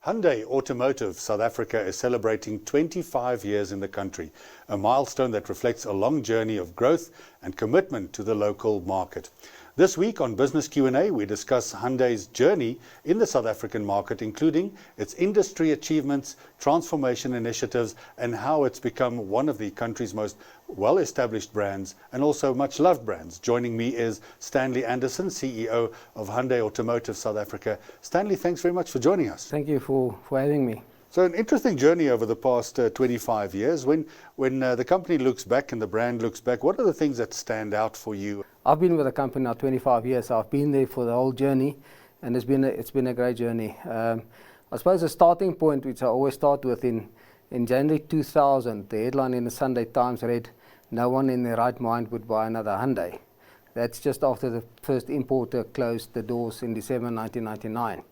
Hyundai Automotive South Africa is celebrating 25 years in the country, a milestone that reflects a long journey of growth and commitment to the local market. This week on Business Q&A, we discuss Hyundai's journey in the South African market, including its industry achievements, transformation initiatives, and how it's become one of the country's most well-established brands and also much-loved brands. Joining me is Stanley Anderson, CEO of Hyundai Automotive South Africa. Stanley, thanks very much for joining us. Thank you for having me. So an interesting journey over the past 25 years. When the company looks back and the brand looks back, what are the things that stand out for you? I've been with the company now 25 years. So I've been there for the whole journey, and it's been a great journey. I suppose the starting point, which I always start with, in January 2000, the headline in the Sunday Times read, "No one in their right mind would buy another Hyundai." That's just after the first importer closed the doors in December 1999.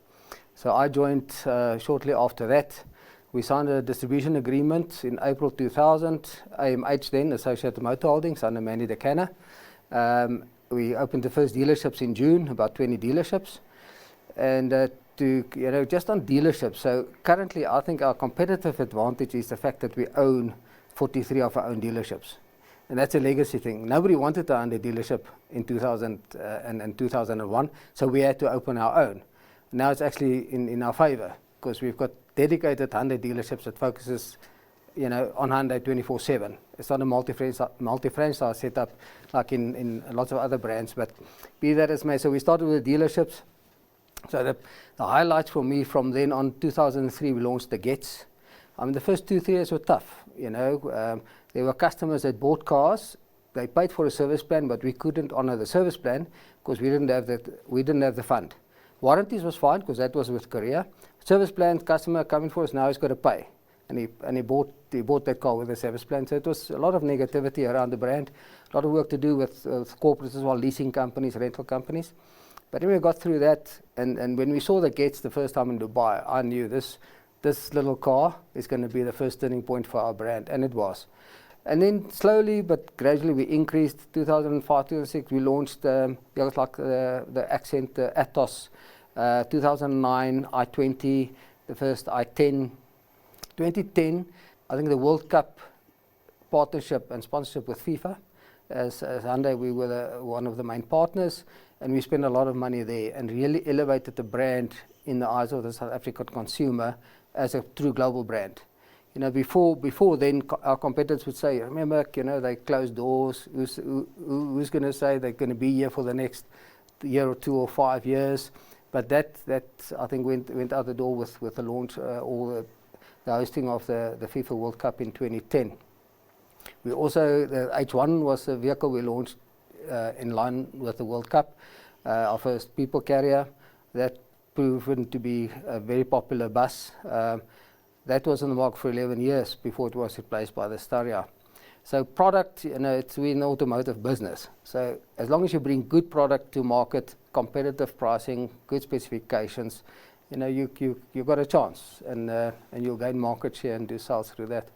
So I joined shortly after that. We signed a distribution agreement in April 2000. AMH then, Associated Motor Holdings, under Manny Decana. We opened the first dealerships in June, about 20 dealerships. And just on dealerships, so currently I think our competitive advantage is the fact that we own 43 of our own dealerships. And that's a legacy thing. Nobody wanted to own a dealership in 2000 and 2001, so we had to open our own. Now it's actually in our favor, because we've got dedicated Hyundai dealerships that focuses on Hyundai 24/7. It's not a multi-franchise setup like in lots of other brands, but be that as may. So we started with the dealerships. So the highlights for me from then on, 2003, we launched the Gets. I mean, the first 2-3 years were tough. There were customers that bought cars. They paid for a service plan, but we couldn't honor the service plan because we didn't have the fund. Warranties was fine because that was with Korea. Service plan, customer coming for us, now he's got to pay. And he bought that car with a service plan. So it was a lot of negativity around the brand, a lot of work to do with corporates as well, leasing companies, rental companies. But anyway, we got through that. And when we saw the Gets the first time in Dubai, I knew this little car is going to be the first turning point for our brand. And it was. And then slowly but gradually we increased. 2005, 2006, we launched the Accent, the Atos. 2009, i20, the first i10. 2010, I think the World Cup partnership and sponsorship with FIFA. As Hyundai, we were one of the main partners, and we spent a lot of money there and really elevated the brand in the eyes of the South African consumer as a true global brand. Before then, our competitors would say, remember, they closed doors. Who's going to say they're going to be here for the next year or 2 or 5 years? But that I think went out the door with the launch or the hosting of the FIFA World Cup in 2010. We also, the H1 was a vehicle we launched in line with the World Cup, our first people carrier. That proved to be a very popular bus. That was on the market for 11 years before it was replaced by the Staria. So product, we're in the automotive business. So as long as you bring good product to market, competitive pricing, good specifications, you've got a chance, and you'll gain market share and do sales through that.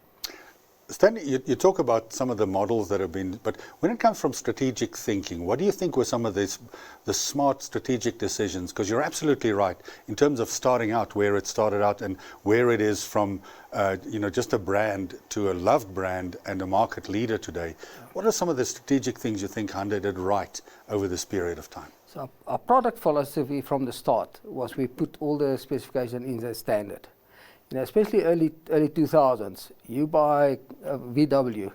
Stanley, you talk about some of the models that have been, but when it comes from strategic thinking, what do you think were some of the smart strategic decisions? Because you're absolutely right in terms of starting out where it started out and where it is from, just a brand to a loved brand and a market leader today. What are some of the strategic things you think Hyundai did right over this period of time? So our product philosophy from the start was we put all the specification in the standard. Especially early 2000s, you buy a VW,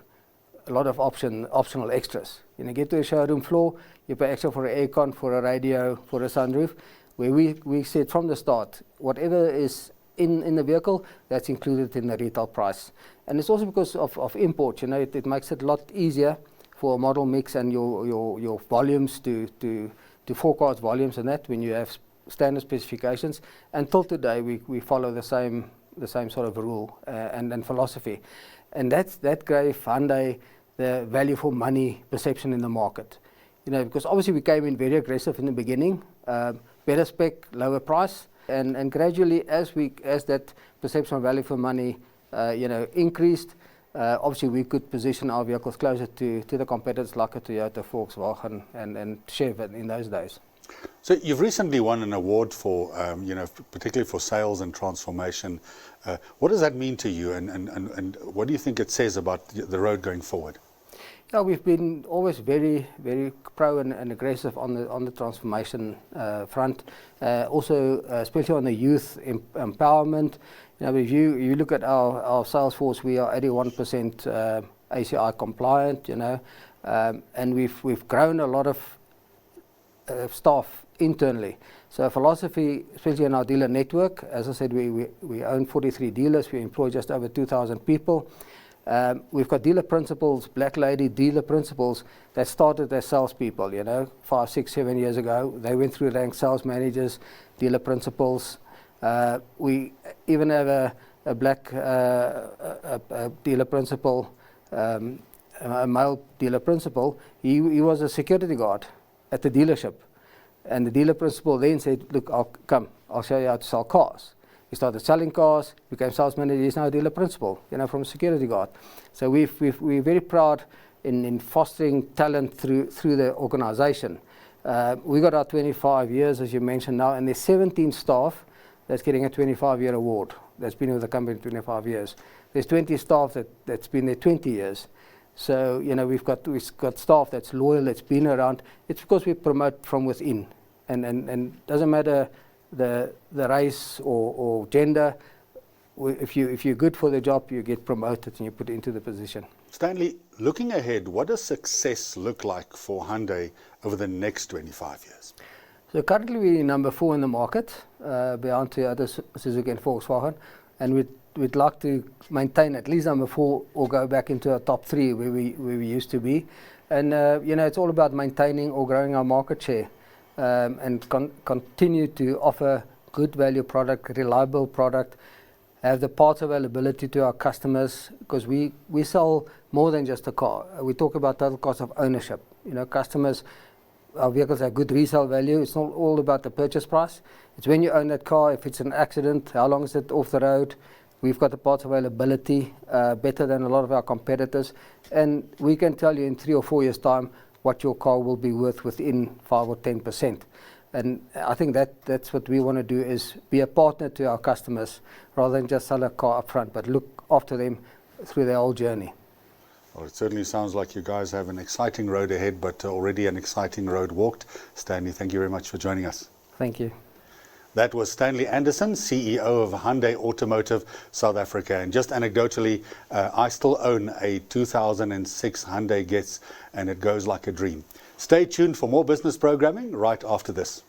a lot of optional extras. Get to a showroom floor, you pay extra for an aircon, for a radio, for a sunroof. Where we said from the start, whatever is in the vehicle, that's included in the retail price. And it's also because of import. It makes it a lot easier for a model mix and your volumes to forecast volumes and that when you have standard specifications. Until today, we follow the same sort of rule and philosophy, and that gave Hyundai the value for money perception in the market. Because obviously we came in very aggressive in the beginning, better spec, lower price, and gradually as that perception of value for money increased, obviously we could position our vehicles closer to the competitors like a Toyota, Volkswagen, and Chevrolet in those days. So you've recently won an award for, particularly for sales and transformation. What does that mean to you, and what do you think it says about the road going forward? Yeah, we've been always very, very pro and aggressive on the transformation front. Also, especially on the youth empowerment. If you look at our sales force, we are 81% ACI compliant. And we've grown a lot of staff internally. So our philosophy, especially in our dealer network, as I said, we own 43 dealers. We employ just over 2,000 people. We've got dealer principals, black lady dealer principals that started as salespeople, 5, 6, 7 years ago. They went through rank sales managers, dealer principals. We even have a black dealer principal, a male dealer principal. He was a security guard at the dealership. And the dealer principal then said, look, I'll show you how to sell cars. He started selling cars, became sales manager. He's now a dealer principal, from a security guard. So we're very proud in fostering talent through the organization. We got our 25 years, as you mentioned now, and there's 17 staff that's getting a 25-year award that's been with the company 25 years. There's 20 staff that's been there 20 years. So, we've got staff that's loyal, that's been around. It's because we promote from within. And doesn't matter the race or gender. If you're good for the job, you get promoted and you put into the position. Stanley, looking ahead, what does success look like for Hyundai over the next 25 years? So currently we're number 4 in the market, behind two others, Suzuki and Volkswagen, and we'd like to maintain at least number 4 or go back into our top 3 where we used to be. And it's all about maintaining or growing our market share, and continue to offer good value product, reliable product, have the parts availability to our customers, because we sell more than just a car. We talk about total cost of ownership. Customers, our vehicles have good resale value. It's not all about the purchase price. It's when you own that car, if it's an accident, how long is it off the road? We've got the parts availability better than a lot of our competitors. And we can tell you in 3 or 4 years' time what your car will be worth within 5 or 10%. And I think that's what we want to do, is be a partner to our customers rather than just sell a car up front, but look after them through their whole journey. Well, it certainly sounds like you guys have an exciting road ahead, but already an exciting road walked. Stanley, thank you very much for joining us. Thank you. That was Stanley Anderson, CEO of Hyundai Automotive South Africa. And just anecdotally, I still own a 2006 Hyundai Getz, and it goes like a dream. Stay tuned for more business programming right after this.